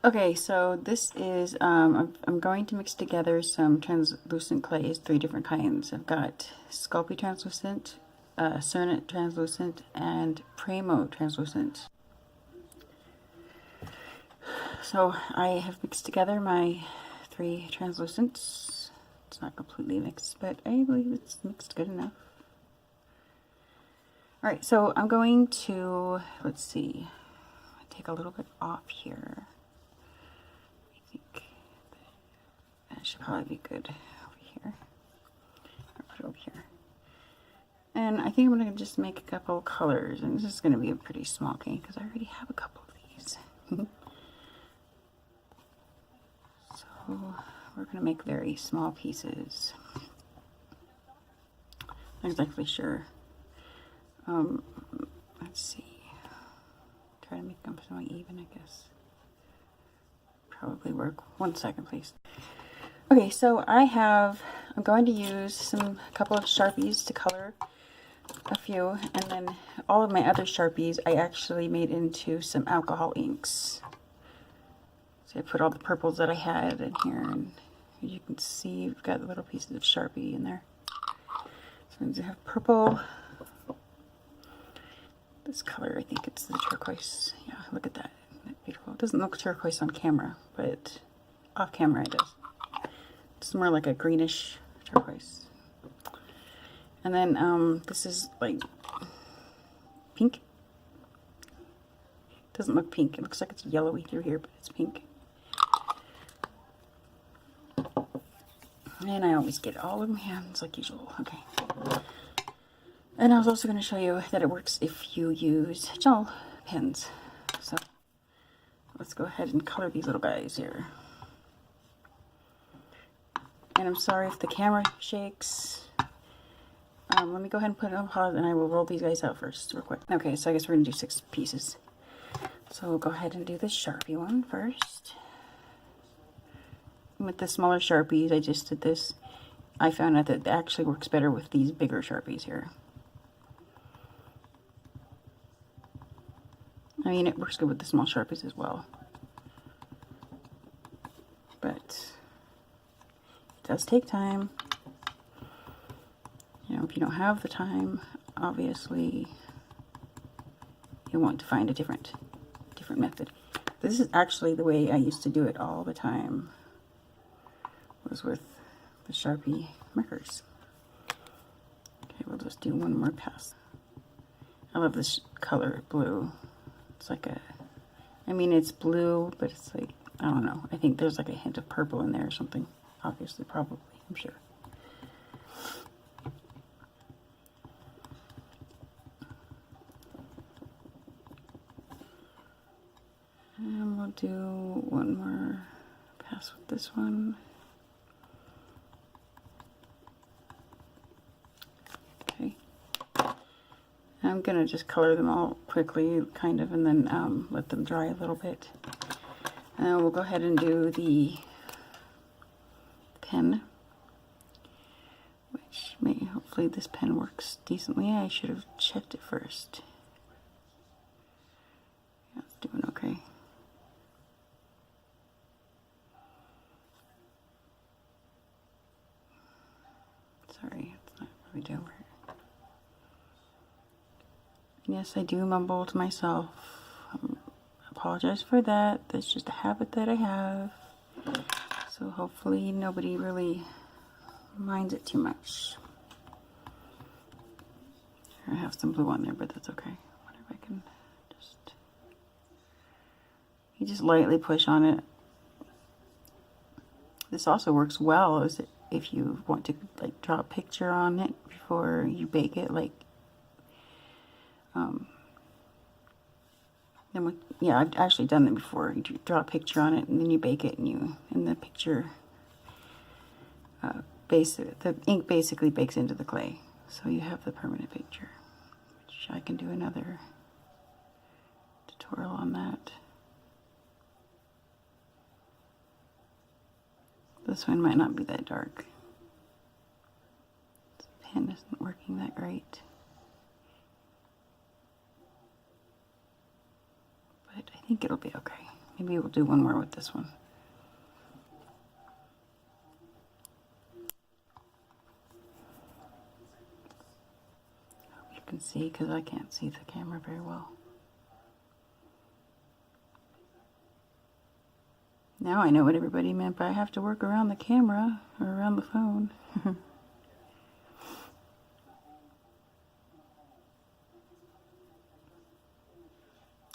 Okay, so this is, I'm going to mix together some translucent clays, 3 different kinds. I've got Sculpey translucent, Cernit translucent, and Primo translucent. So I have mixed together my 3 translucents. It's not completely mixed, but I believe it's mixed good enough. Alright, so I'm going to, let's see, take a little bit off here. That should probably be good over here. I'll put it over here. And I think I'm going to just make a couple colors. And this is going to be a pretty small cake because I already have a couple of these. So we're going to make very small pieces. Not exactly sure. Let's see. Try to make them somewhat even, I guess. Probably work. 1 second, please. Okay, so I'm going to use a couple of Sharpies to color a few, and then all of my other Sharpies I actually made into some alcohol inks. So I put all the purples that I had in here, and as you can see, we've got little pieces of Sharpie in there. So I'm going to have purple. This color, I think it's the turquoise. Yeah, look at that. Isn't that beautiful? It doesn't look turquoise on camera, but off camera it does. It's more like a greenish turquoise. And then this is like pink. It doesn't look pink. It looks like it's yellowy through here, but it's pink. And I always get it all in my hands like usual. Okay. And I was also going to show you that it works if you use gel pens. So let's go ahead and color these little guys here. And I'm sorry if the camera shakes. Let me go ahead and put it on pause, and I will roll these guys out first real quick. Okay, so I guess we're going to do 6 pieces. So we'll go ahead and do the Sharpie one first. With the smaller Sharpies, I just did this. I found out that it actually works better with these bigger Sharpies here. I mean, it works good with the small Sharpies as well. But it does take time. You know, if you don't have the time, obviously you want to find a different method. This is actually the way I used to do it all the time, was with the Sharpie markers. Okay, we'll just do one more pass. I love this color, blue. It's like I mean, it's blue, but it's like, I don't know. I think there's like a hint of purple in there or something. Obviously, probably, I'm sure. And we'll do one more pass with this one. Okay. I'm going to just color them all quickly, kind of, and then let them dry a little bit. And then we'll go ahead and do the pen, which hopefully this pen works decently. I should have checked it first. Yeah, it's doing okay. Sorry, it's not really doing right. Yes, I do mumble to myself. Apologize for that. That's just a habit that I have. So hopefully nobody really minds it too much. I have some blue on there, but that's okay. Whatever, I can just... You just lightly push on it. This also works well as if you want to like draw a picture on it before you bake it, like yeah, I've actually done that before. You draw a picture on it and then you bake it, and the picture the ink basically bakes into the clay, so you have the permanent picture, which I can do another tutorial on that. This one might not be that dark. This pen isn't working that great. But I think it'll be okay. Maybe we'll do one more with this one. Hope you can see, because I can't see the camera very well. Now I know what everybody meant by I have to work around the camera or around the phone.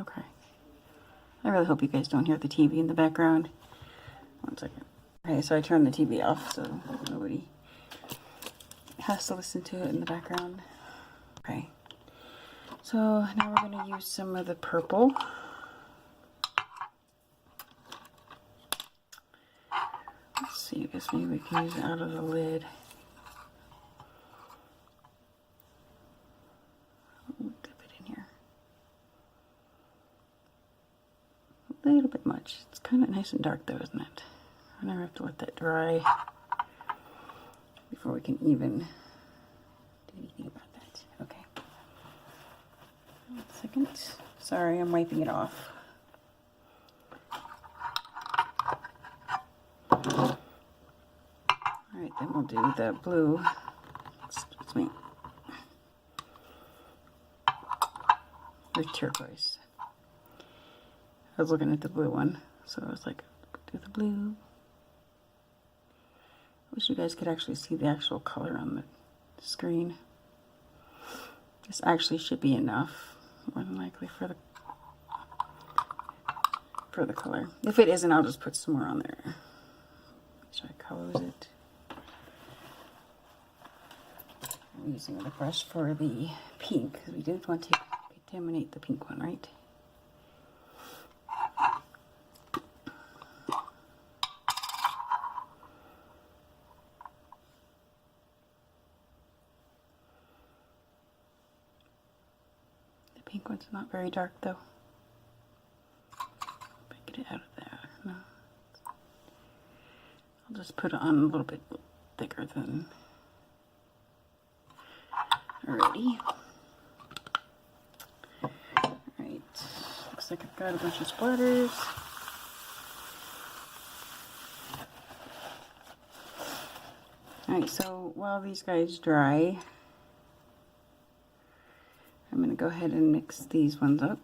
Okay. I really hope you guys don't hear the TV in the background. One second. Okay, so I turned the TV off so nobody has to listen to it in the background. Okay. So now we're going to use some of the purple. Let's see, I guess maybe we can use it out of the lid. Dip it in here. A little bit much. It's kind of nice and dark though, isn't it? I never have to let that dry before we can even do anything about that. Okay. 1 second. Sorry, I'm wiping it off. Alright, then we'll do the blue. Excuse me. The turquoise. I was looking at the blue one, so I was like, do the blue. I wish you guys could actually see the actual color on the screen. This actually should be enough, more than likely, for the color. If it isn't, I'll just put some more on there. Make sure I colors it. I'm using the brush for the pink, because we didn't want to contaminate the pink one, right? The pink one's not very dark though. If I get it out of there, no. I'll just put it on a little bit thicker than. Alrighty. Alright. Looks like I've got a bunch of splatters. Alright, so while these guys dry, I'm going to go ahead and mix these ones up.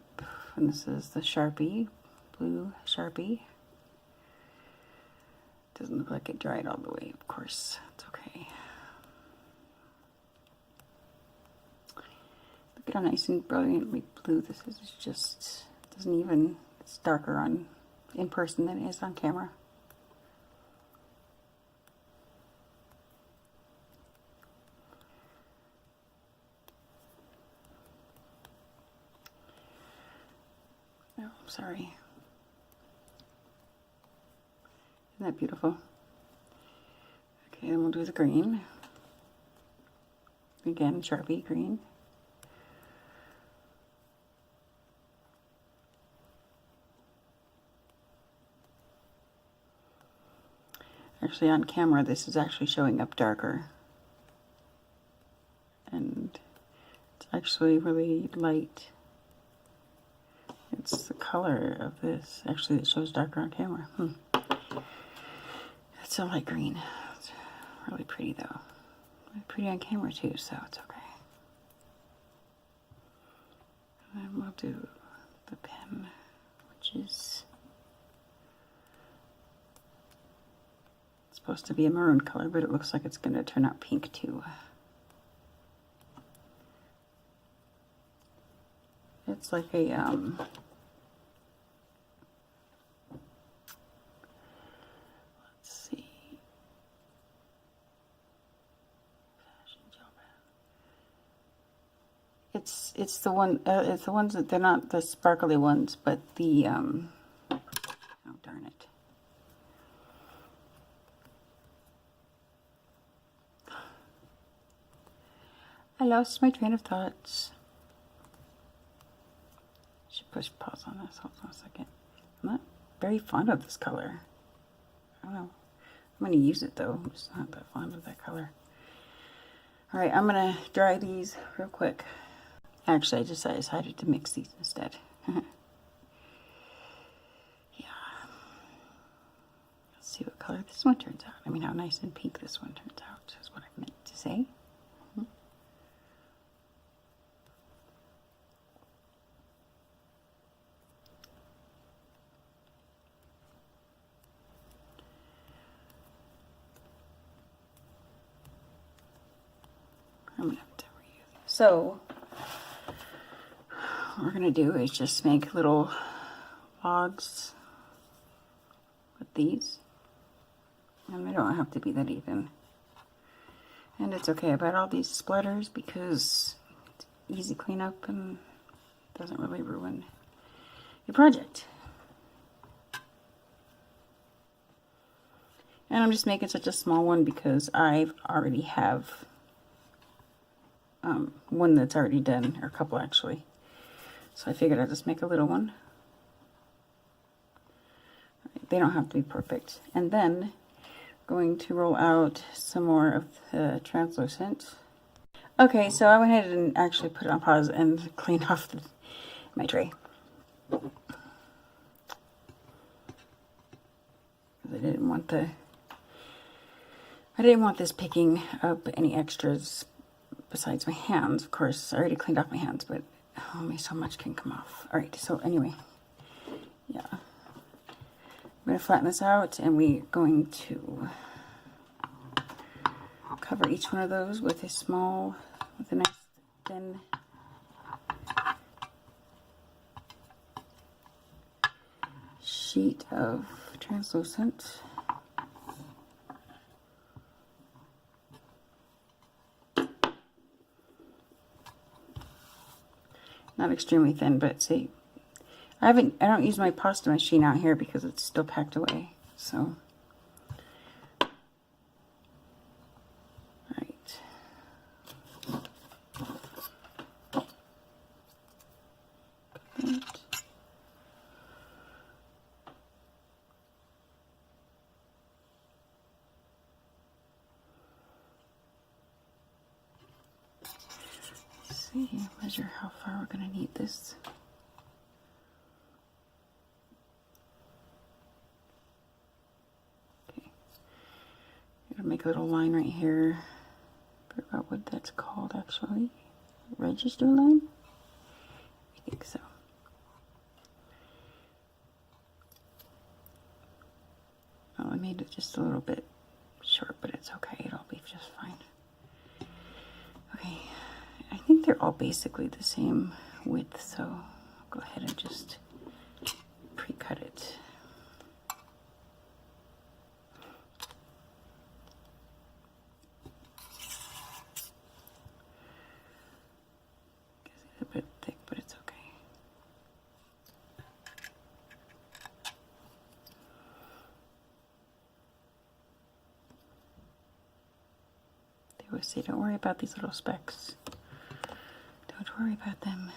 And this is the Sharpie, blue Sharpie. Doesn't look like it dried all the way, of course. It's okay. Look at how nice and brilliantly blue this is. It's just, doesn't even, it's darker in person than it is on camera. Oh, I'm sorry. Isn't that beautiful? Okay, then we'll do the green. Again, Sharpie green. Actually, on camera, this is actually showing up darker. And it's actually really light. It's the color of this. Actually, it shows darker on camera. It's a light green. It's really pretty, though. Really pretty on camera, too, so it's okay. And then we'll do the pen, which is supposed to be a maroon color, but it looks like it's going to turn out pink too. It's like a let's see, it's the one it's the ones that they're not the sparkly ones, but the oh darn it. I lost my train of thoughts. Should push pause on this. Hold on a second. I'm not very fond of this color. I don't know. I'm going to use it though. I'm just not that fond of that color. Alright, I'm going to dry these real quick. Actually, I decided to mix these instead. Yeah. see what color this one turns out. I mean, how nice and pink this one turns out is what I meant to say. I'm gonna have to reuse. So what we're gonna do is just make little logs with these, and they don't have to be that even. And it's okay about all these splatters because it's easy cleanup and doesn't really ruin your project. And I'm just making such a small one because I already have one that's already done, or a couple actually. So I figured I'd just make a little one. They don't have to be perfect. And then going to roll out some more of the translucent. Okay, so I went ahead and actually put it on pause and cleaned off my tray. I didn't want this picking up any extras besides my hands. Of course, I already cleaned off my hands, but only so much can come off. All right, so anyway, yeah. I'm going to flatten this out, and we're going to cover each one of those with a nice thin sheet of translucent. Not extremely thin, but see, I don't use my pasta machine out here because it's still packed away. So, right. Let's see, measure how far we're going to need this. Make a little line right here. I forgot what that's called actually. Register line? I think so. Oh, I made it just a little bit short, but it's okay. It'll be just fine. Okay, I think they're all basically the same width, so I'll go ahead and just pre-cut it. Say, don't worry about these little specks. Don't worry about them.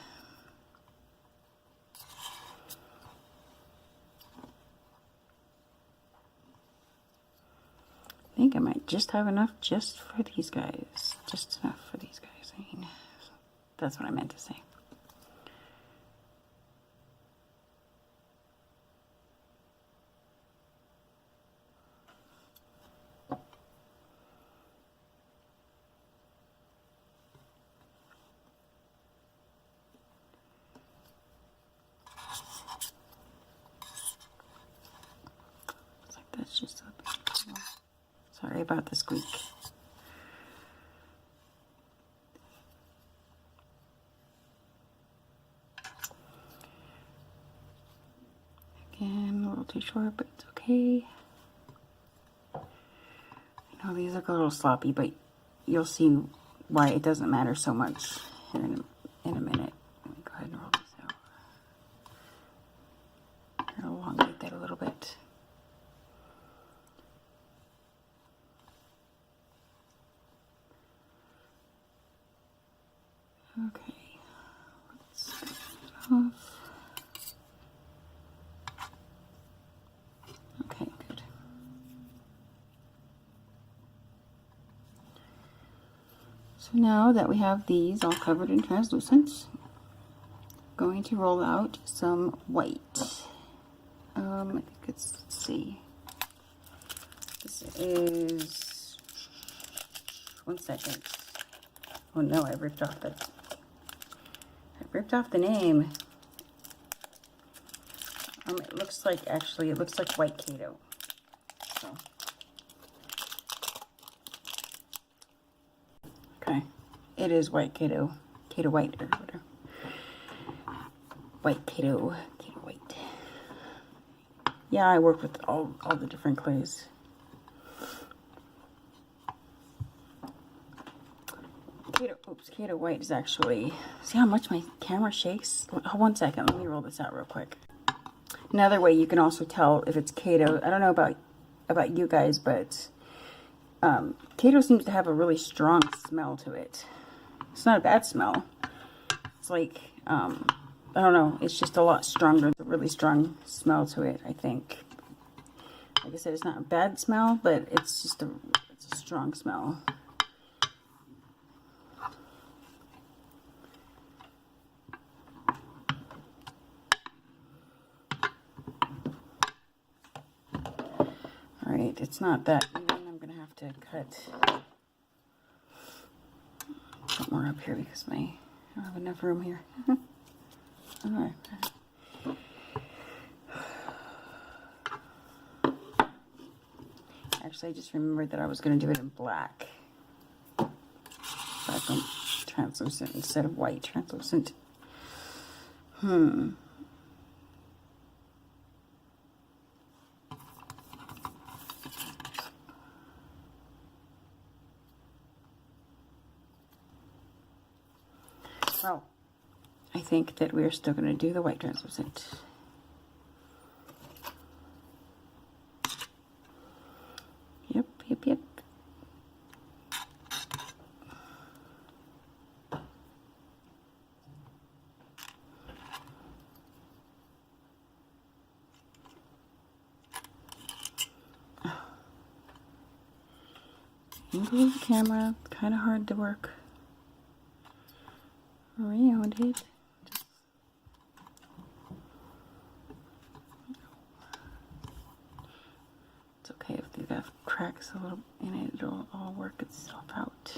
I think I might just have enough just for these guys. Just enough for these guys. I mean, that's what I meant to say. That's just a bit. Sorry about the squeak. Again, a little too short, but it's okay. I know these look a little sloppy, but you'll see why it doesn't matter so much here in a minute. Let me go ahead and roll this out. I'll elongate that a little bit. Okay, let's get it off. Okay, good. So now that we have these all covered in translucent, I'm going to roll out some white. I think it's, let's see. is, one second. Oh no, I ripped off the name. It looks like, actually, it looks like white Kato. So. Okay, it is white Kato, Kato white or whatever. White Kato, Kato white. Yeah, I work with all the different clays. Kato white is actually, see how much my camera shakes? Oh, one second, let me roll this out real quick. Another way you can also tell if it's Kato, I don't know about you guys, but Kato seems to have a really strong smell to it. It's not a bad smell. It's like, I don't know, it's just a lot stronger, a really strong smell to it, I think. Like I said, it's not a bad smell, but it's just it's a strong smell. Alright, it's not that even. I'm going to have to cut more up here because I don't have enough room here. Alright. Actually, I just remembered that I was going to do it in black. Black and translucent instead of white translucent. Well, I think that we're still going to do the white translucent. Yep. Move the camera, kind of hard to work around it. It's okay if you have cracks a little in it, it'll all work itself out.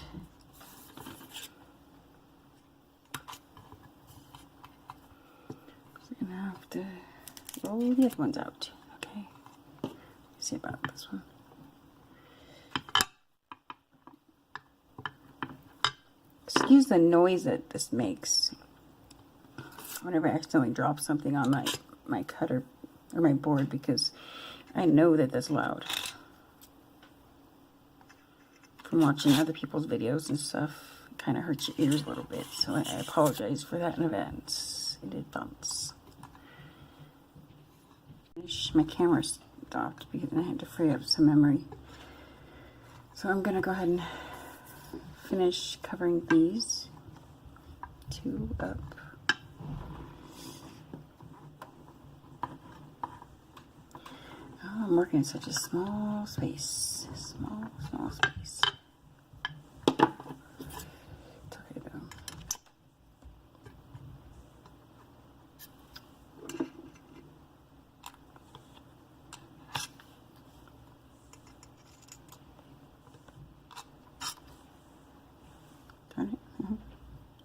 So you're gonna have to roll the other ones out. Okay. See about this one. Excuse the noise that this makes whenever I accidentally drop something on my cutter or my board, because I know that that's loud from watching other people's videos and stuff. It kind of hurts your ears a little bit, so I apologize for that in advance. In advance. My camera stopped because I had to free up some memory, so I'm gonna go ahead and finish covering these two up. Oh, I'm working in such a small space. Small space. It's okay though. Turn it.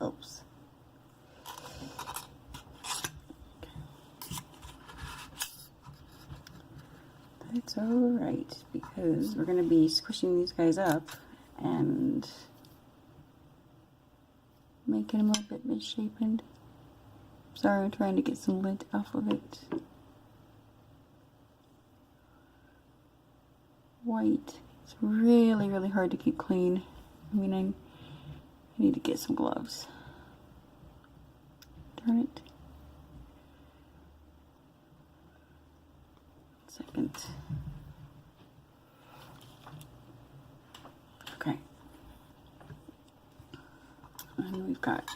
Oops. It's alright, because we're going to be squishing these guys up and making them a little bit misshapen. Sorry, I'm trying to get some lint off of it. White. It's really, really hard to keep clean. I mean, I need to get some gloves. Darn it. Second. Okay. And we've got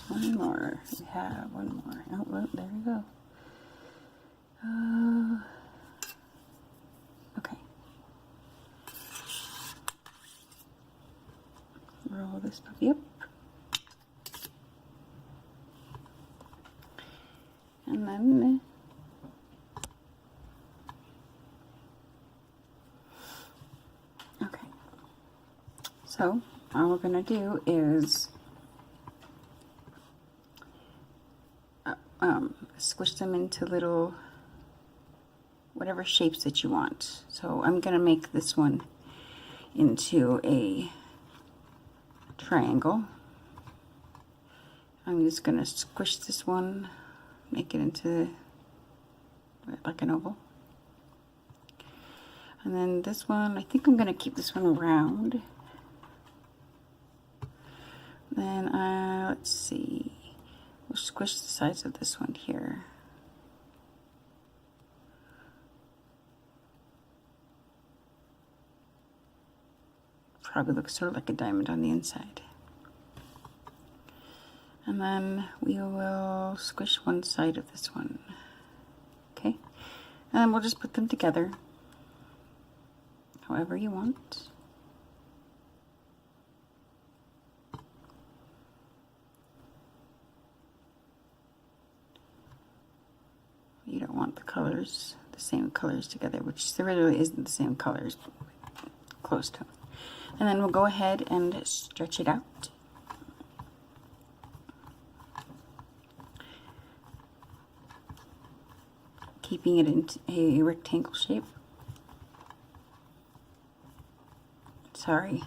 one more. We have one more. Oh, well, there we go. Okay. Roll this puppy up. And then So all we're going to do is squish them into little whatever shapes that you want. So I'm going to make this one into a triangle. I'm just going to squish this one, make it into like an oval. And then this one, I think I'm going to keep this one round. Then let's see, we'll squish the sides of this one here. Probably looks sort of like a diamond on the inside. And then we will squish one side of this one. Okay, and then we'll just put them together however you want. You don't want the colors, the same colors together, which there really isn't the same colors, but close to them. And then we'll go ahead and stretch it out. Keeping it in a rectangle shape. Sorry,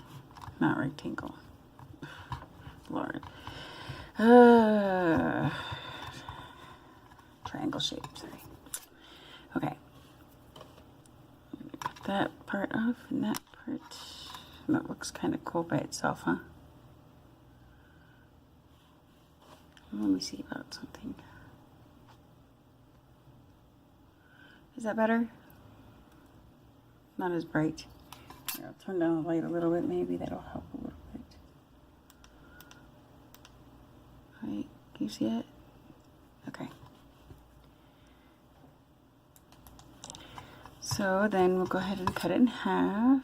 not rectangle. Lord. Triangle shape, sorry. Okay. Cut that part off and that part. That looks kind of cool by itself, huh? Let me see about something. Is that better? Not as bright. Here, I'll turn down the light a little bit, maybe that'll help a little bit. Alright, can you see it? Okay. So then we'll go ahead and cut it in half.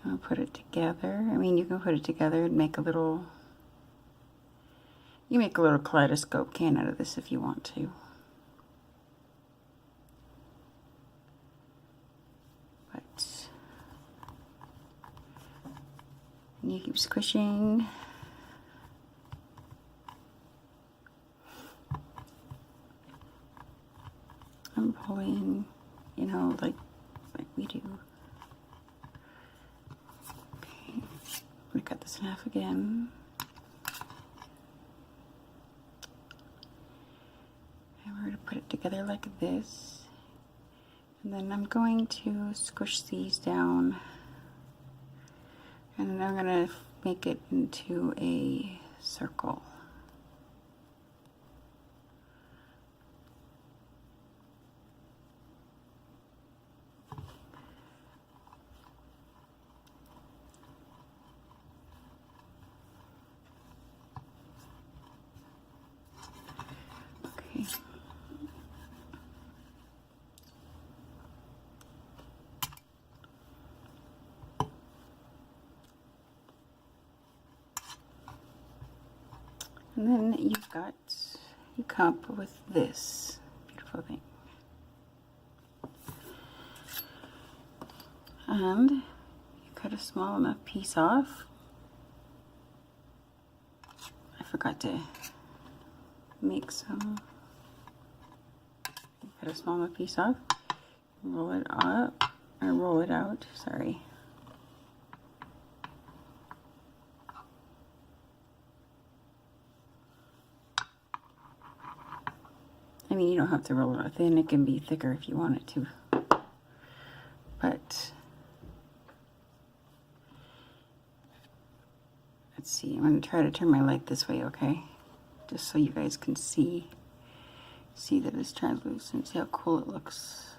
I'll put it together. I mean, you can put it together and make a little, you make a little kaleidoscope can out of this if you want to. But you keep squishing. I'm pulling, you know, like we do. We cut this in half again. And we're going to put it together like this. And then I'm going to squish these down. And then I'm going to make it into a circle. And then you come up with this beautiful thing. And you cut a small enough piece off. I forgot to make some. You cut a small enough piece off, roll it up, or roll it out, sorry. I mean, you don't have to roll it thin, it can be thicker if you want it to. But let's see, I'm going to try to turn my light this way, okay? Just so you guys can see that it's translucent, see how cool it looks.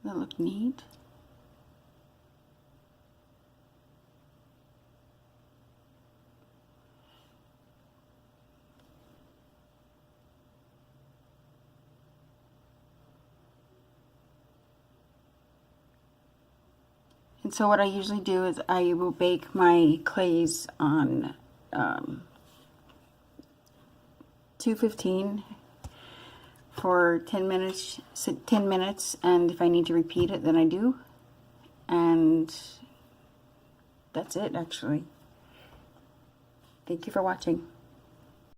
Does that look neat? And so what I usually do is I will bake my clays on 215 for 10 minutes, and if I need to repeat it, then I do. And that's it, actually. Thank you for watching.